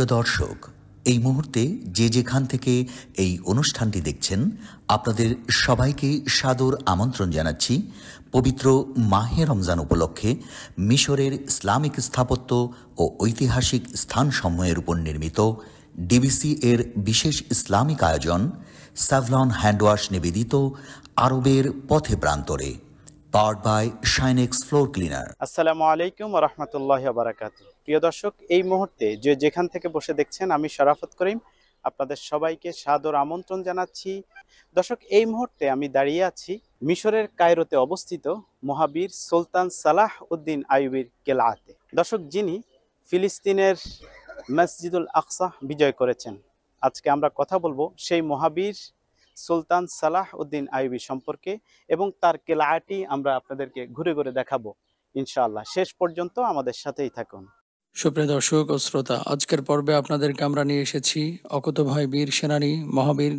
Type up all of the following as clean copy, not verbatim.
প্রিয় দর্শক, এই মুহূর্তে যে যেখান থেকে এই অনুষ্ঠানটি দেখছেন, আপনাদের সবাইকে সাদর আমন্ত্রণ জানাচ্ছি পবিত্র মাহে রমজান উপলক্ষে মিশরের ইসলামিক স্থাপত্য ও ঐতিহাসিক স্থানসমূহের উপর নির্মিত ডিবিসি এর বিশেষ ইসলামিক আয়োজন স্যাভলন হ্যান্ডওয়াশ নিবেদিত আরবের পথে প্রান্তরে, powered by Shinex floor cleaner. আসসালামু আলাইকুম ওয়া রাহমাতুল্লাহি ওয়া বারাকাতুহু। প্রিয় দর্শক, এই মুহূর্তে যে যেখান থেকে বসে দেখছেন, আমি শরাফত করিম আপনাদের সবাইকে সাদর আমন্ত্রণ জানাচ্ছি। দর্শক, এই মুহূর্তে আমি দাঁড়িয়ে আছি মিশরের কায়রোতে অবস্থিত মহাবীর সুলতান সালাহ উদ্দিন আইয়ুবীর কেলাতে। দর্শক, যিনি ফিলিস্তিনের মসজিদুল আকসা বিজয় করেছেন। আজকে আমরা কথা বলবো সেই মহাবীর সুলতান সালাহ উদ্দিন আইয়ুবী সম্পর্কে এবং তার কেলাটি আমরা আপনাদেরকে ঘুরে ঘুরে দেখাবো ইনশাআল্লাহ। শেষ পর্যন্ত আমাদের সাথেই থাকুন। সুপ্রিয় দর্শক ও শ্রোতা, আজকের পর্বে আপনাদেরকে আমরা নিয়ে এসেছি অকুতোভয় বীর সেনানী মহাবীর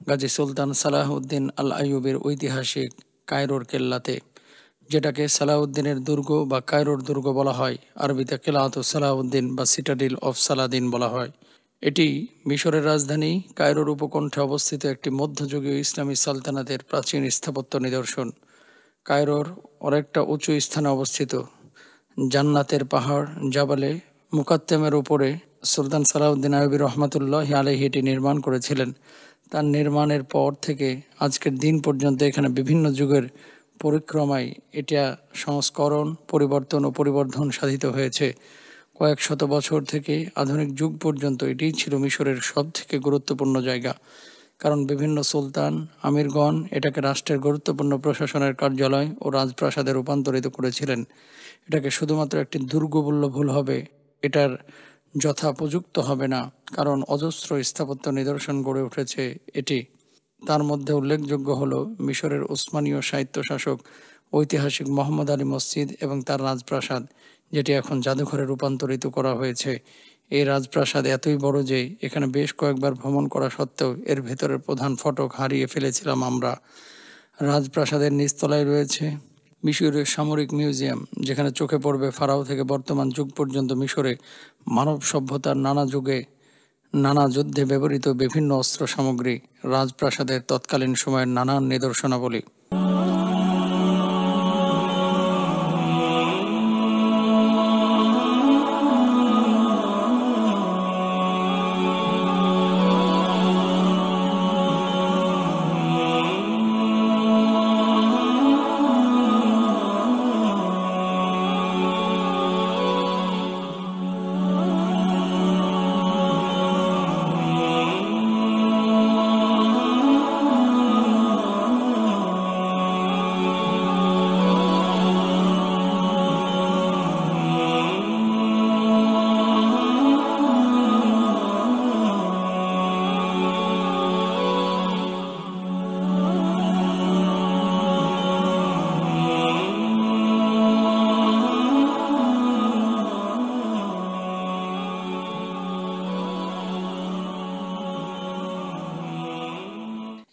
গাজী সুলতান সালাহ উদ্দিন আল আইয়ুবের ঐতিহাসিক কায়রোর কেল্লাতে, যেটাকে সালাউদ্দিনের দুর্গ বা কায়রোর দুর্গ বলা হয়। আরবিতে কেলাত সালাউদ্দিন বা সিটাডিল অফ সালাদিন বলা হয়। এটি মিশরের রাজধানী কায়রোর উপকণ্ঠে অবস্থিত একটি মধ্যযুগীয় ইসলামী সালতানাতের প্রাচীন স্থাপত্য নিদর্শন। কায়রোর অনেকটা উঁচু স্থানে অবস্থিত জান্নাতের পাহাড় জাবালে মুকাত্তেমের উপরে সুলতান সালাউদ্দিন আইয়ুবী রহমাতুল্লাহ আলাইহি এটি নির্মাণ করেছিলেন। তার নির্মাণের পর থেকে আজকের দিন পর্যন্ত এখানে বিভিন্ন যুগের পরিক্রমায় এটা সংস্করণ, পরিবর্তন ও পরিবর্ধন সাধিত হয়েছে। কয়েক শত বছর থেকে আধুনিক যুগ পর্যন্ত এটিই ছিল মিশরের সব থেকে গুরুত্বপূর্ণ জায়গা, কারণ বিভিন্ন সুলতান আমিরগণ এটাকে রাষ্ট্রের গুরুত্বপূর্ণ প্রশাসনের কার্যালয় ও রাজপ্রাসাদে রূপান্তরিত করেছিলেন। এটাকে শুধুমাত্র একটি দুর্গ বললে ভুল হবে, এটার যথোপযুক্ত হবে না, কারণ অজস্র স্থাপত্য নিদর্শন গড়ে উঠেছে এটি। তার মধ্যে উল্লেখযোগ্য হল মিশরের উসমানীয় সাহিত্য শাসক ঐতিহাসিক মোহাম্মদ আলী মসজিদ এবং তার রাজপ্রাসাদ, যেটি এখন জাদুঘরে রূপান্তরিত করা হয়েছে। এই রাজপ্রাসাদ এতই বড় যে এখানে বেশ কয়েকবার ভ্রমণ করা সত্ত্বেও এর ভেতরের প্রধান ফটক হারিয়ে ফেলেছিলাম আমরা। রাজপ্রাসাদের নিচতলায় রয়েছে মিশরীয় সামরিক মিউজিয়াম, যেখানে চোখে পড়বে ফারাও থেকে বর্তমান যুগ পর্যন্ত মিশরে মানব সভ্যতার নানা যুগে নানা যুদ্ধে ব্যবহৃত বিভিন্ন অস্ত্র সামগ্রী, রাজপ্রাসাদের তৎকালীন সময়ের নানান নিদর্শনাবলী।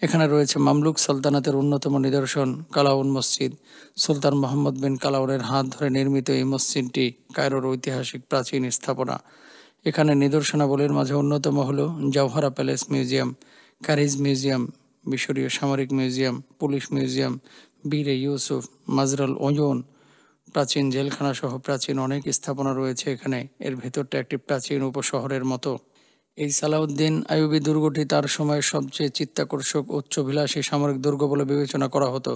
এখানে রয়েছে মামলুক সালতানাতের অন্যতম নিদর্শন কালাউন মসজিদ। সুলতান মোহাম্মদ বিন কালাউনের হাত ধরে নির্মিত এই মসজিদটি কায়রোর ঐতিহাসিক প্রাচীন স্থাপনা। এখানে নিদর্শনাবলীর মাঝে অন্যতম হল জওহারা প্যালেস মিউজিয়াম, কারিজ মিউজিয়াম, মিশরীয় সামরিক মিউজিয়াম, পুলিশ মিউজিয়াম, বীরে ইউসুফ, মাজরাল ওয়ুন, প্রাচীন জেলখানা সহ প্রাচীন অনেক স্থাপনা রয়েছে এখানে। এর ভেতরটা একটি প্রাচীন উপশহরের মতো। এই সালাউদ্দিন আইয়ুবী দুর্গটি তার সময়ের সবচেয়ে চিত্তাকর্ষক উচ্চভিলাষী সামরিক দুর্গ বলে বিবেচনা করা হতো।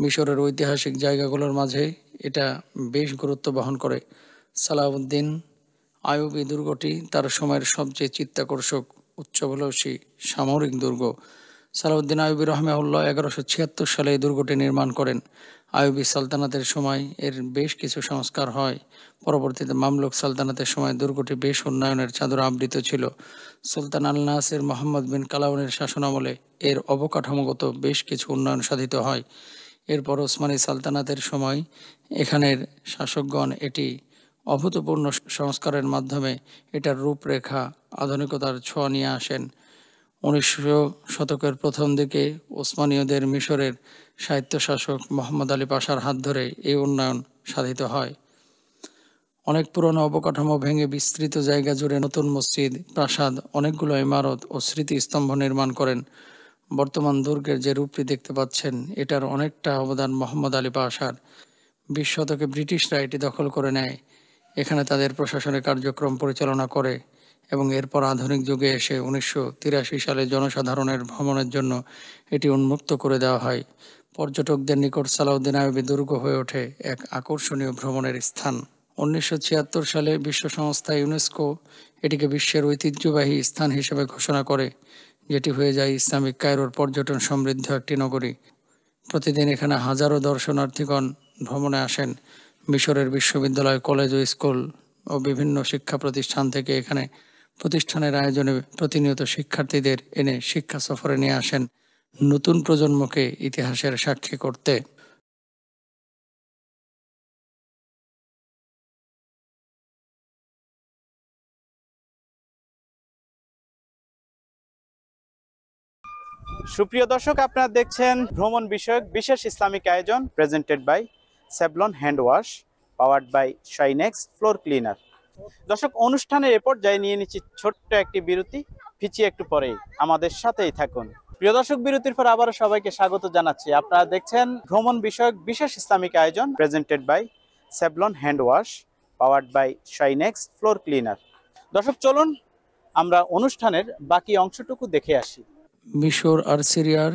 মিশরের ঐতিহাসিক জায়গাগুলোর মাঝে এটা বেশ গুরুত্ব বহন করে। সালাউদ্দিন আইয়ুবী দুর্গটি তার সময়ের সবচেয়ে চিত্তাকর্ষক উচ্চভিলাষী সামরিক দুর্গ। সালাউদ্দিন আইয়ুবী রহমাহুল্লাহ 1176 সালে এই দুর্গটি নির্মাণ করেন। আইয়ুবী সালতানাতের সময় এর বেশ কিছু সংস্কার হয়। পরবর্তীতে মামলুক সালতানাতের সময় দুর্গটি বেশ উন্নয়নের চাদরে আবৃত ছিল। সুলতান আল নাসির মোহাম্মদ বিন কালাউনের শাসনামলে এর অবকাঠামোগত বেশ কিছু উন্নয়ন সাধিত হয়। এরপর ওসমানী সালতানাতের সময় এখানের শাসকগণ এটি অভূতপূর্ণ সংস্কারের মাধ্যমে এটার রূপরেখা আধুনিকতার ছোঁয়া নিয়ে আসেন। 1900 শতকের প্রথম দিকে ওসমানীয়দের মিশরের সাহিত্য শাসক মোহাম্মদ আলী পাশার হাত ধরে এই উন্নয়ন সাধিত হয়। অনেক পুরনো অবকাঠামো ভেঙে বিস্তৃত জায়গা জুড়ে নতুন মসজিদ, প্রাসাদ, অনেকগুলো ইমারত ও স্মৃতিস্তম্ভ নির্মাণ করেন। বর্তমান দুর্গের যে রূপটি দেখতে পাচ্ছেন, এটার অনেকটা অবদান মোহাম্মদ আলী পাশার। 20 শতকে ব্রিটিশরা এটি দখল করে নেয়, এখানে তাদের প্রশাসনিক কার্যক্রম পরিচালনা করে এবং এরপর আধুনিক যুগে এসে 1983 সালে জনসাধারণের ভ্রমণের জন্য এটি উন্মুক্ত করে দেওয়া হয়। পর্যটকদের নিকট সালাউদ্দিন আইয়ুবী দুর্গ হয়ে ওঠে এক আকর্ষণীয় ভ্রমণের স্থান। 1976 সালে বিশ্ব সংস্থা ইউনেস্কো এটিকে বিশ্বের ঐতিহ্যবাহী স্থান হিসেবে ঘোষণা করে, যেটি হয়ে যায় ইসলামিক কায়রোর পর্যটন সমৃদ্ধ একটি নগরী। প্রতিদিন এখানে হাজারো দর্শনার্থীগণ ভ্রমণে আসেন। মিশরের বিশ্ববিদ্যালয়, কলেজ ও স্কুল ও বিভিন্ন শিক্ষা প্রতিষ্ঠান থেকে এখানে প্রতিষ্ঠানের আয়োজনে প্রতিনিয়ত শিক্ষার্থীদের এনে শিক্ষা সফরে নিয়ে আসেন নতুন প্রজন্মকে ইতিহাসের সাক্ষী করতে। সুপ্রিয় দর্শক, আপনারা দেখছেন ভ্রমণ বিষয়ক বিশেষ ইসলামিক আয়োজন presented by Savlon hand wash, powered by Shinex floor cleaner. দর্শক, অনুষ্ঠানের এ পর্যায়ে নিয়ে নিচ্ছি ছোট্ট একটি বিরতি। ফিচিয়ে একটু পরেই আমাদের সাথেই থাকুন। প্রিয় দর্শক, বিরতির পর আবারও সবাইকে স্বাগত জানাচ্ছি। আপনারা দেখছেন ভ্রমণ বিষয়ক বিশেষ ইসলামিক আয়োজন presented by Savlon hand wash, powered by Shinex floor cleaner. দর্শক, চলুন আমরা অনুষ্ঠানের বাকি অংশটুকু দেখে আসি। মিশর আর সিরিয়ার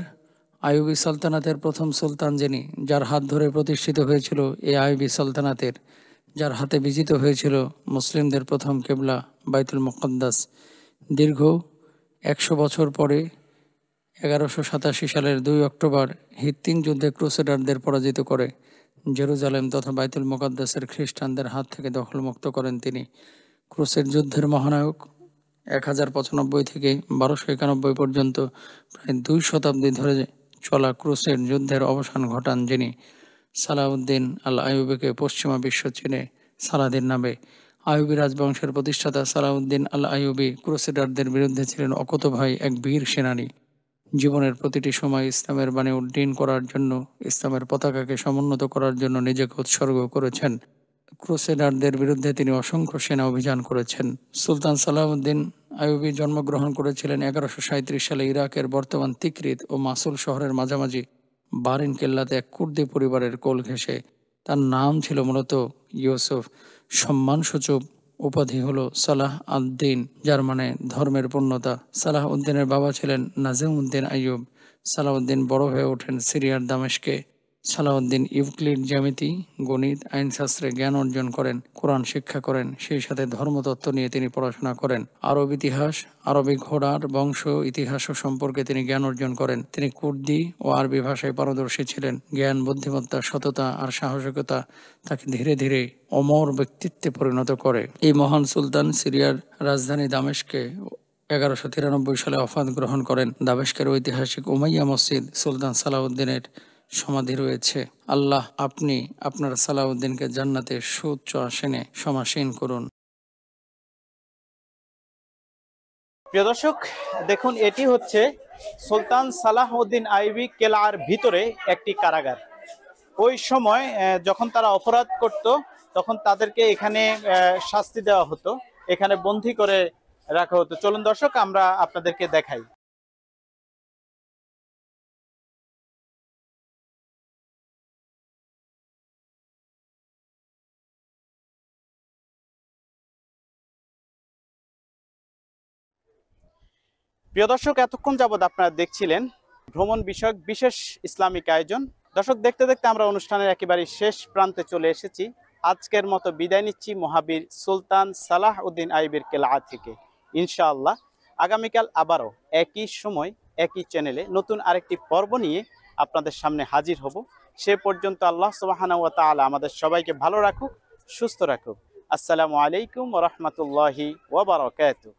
আইয়ুবী সালতানাতের প্রথম সুলতান যিনি, যার হাত ধরে প্রতিষ্ঠিত হয়েছিল এই আইয়ুবী সালতানাতের, যার হাতে বিজিত হয়েছিল মুসলিমদের প্রথম কেবলা বাইতুল মুকদ্দাস, দীর্ঘ 100 বছর পরে 1187 সালের 2 অক্টোবর হিত্তিন যুদ্ধে ক্রুসেডারদের পরাজিত করে জেরুজালেম তথা বাইতুল মুকদ্দাসের খ্রিস্টানদের হাত থেকে দখলমুক্ত করেন তিনি। ক্রুসেড যুদ্ধের মহানায়ক। 1095 থেকে 1291 পর্যন্ত প্রায় 2 শতাব্দী ধরে চলা ক্রুসেড যুদ্ধের অবসান ঘটান যিনি। সালাউদ্দিন আল আইয়ুবীকে পশ্চিমা বিশ্ব চিনে সালাদিন নামে। আইয়ুবী রাজবংশের প্রতিষ্ঠাতা সালাউদ্দিন আল আইয়ুবী ক্রুসেডারদের বিরুদ্ধে ছিলেন অকুতোভয় এক বীর সেনানী। জীবনের প্রতিটি সময় ইসলামের বাণী উড্ডীন করার জন্য, ইসলামের পতাকাকে সমুন্নত করার জন্য নিজেকে উৎসর্গ করেছেন। ক্রুসেডারদের বিরুদ্ধে তিনি অসংখ্য সেনা অভিযান করেছেন। সুলতান সালাউদ্দিন আইয়ুবী জন্মগ্রহণ করেছিলেন 1137 সালে ইরাকের বর্তমান তিকরিত ও মাসুল শহরের মাঝামাঝি বারিন কেল্লাতে এক কুর্দি পরিবারের কোল ঘেঁষে। তার নাম ছিল মূলত ইউসুফ। সম্মানসূচক উপাধি হলো সালাহ আদ-দিন, যার মানে ধর্মের পূর্ণতা। সালাহ উদ্দিনের বাবা ছিলেন নাজিম উদ্দিন আইয়ুব। সালাউদ্দিন বড় হয়ে ওঠেন সিরিয়ার দামেস্কে। সালাউদ্দিন ইউক্লিড, জ্যামিতি, গণিত, আইনশাস্ত্রে জ্ঞান অর্জন করেন, কোরআন শিক্ষা করেন। সেই সাথে ধর্মতত্ত্ব নিয়ে তিনি পড়াশোনা করেন। আরব ইতিহাস, আরবি ঘোড়ার বংশ ইতিহাস সম্পর্কে তিনি জ্ঞান অর্জন করেন। তিনি কুর্দি ও আরবি ভাষায় পারদর্শী ছিলেন। জ্ঞান, বুদ্ধিমত্তা, সততা আর সাহসিকতা তাকে ধীরে ধীরে অমর ব্যক্তিত্বে পরিণত করে। এই মহান সুলতান সিরিয়ার রাজধানী দামেস্কে 1193 সালে ওফাত গ্রহণ করেন। দামেস্কের ঐতিহাসিক উমাইয়া মসজিদ সুলতান সালাউদ্দিনের সমাধি রয়েছে। আল্লাহ আপনি আপনার সালাউদ্দিনকে জান্নাতে সুউচ্চ আসনে সমাসীন করুন। প্রিয় দর্শক, দেখুন, এটি হচ্ছে সুলতান সালাহউদ্দিন আইয়ুবী কেলার ভিতরে একটি কারাগার। ওই সময় যখন তারা অপরাধ করত, তখন তাদেরকে এখানে শাস্তি দেওয়া হতো, এখানে বন্দী করে রাখা হতো। চলুন দর্শক, আমরা আপনাদেরকে দেখাই। প্রিয় দর্শক, এতক্ষণ যাবৎ আপনারা দেখছিলেন ভ্রমণ বিষয়ক বিশেষ ইসলামিক আয়োজন। দর্শক, দেখতে দেখতে আমরা অনুষ্ঠানের একেবারে শেষ প্রান্তে চলে এসেছি। আজকের মতো বিদায় নিচ্ছি মহাবীর সুলতান সালাহউদ্দিন আইয়ুবীর কেলা থেকে। ইনশাআল্লাহ আগামীকাল আবারও একই সময় একই চ্যানেলে নতুন আরেকটি পর্ব নিয়ে আপনাদের সামনে হাজির হব। সে পর্যন্ত আল্লাহ সুবহানাহু ওয়া তাআলা আমাদের সবাইকে ভালো রাখুক, সুস্থ রাখুক। আসসালামু আলাইকুম ওয়া রাহমাতুল্লাহি ওয়া বারাকাতুহু।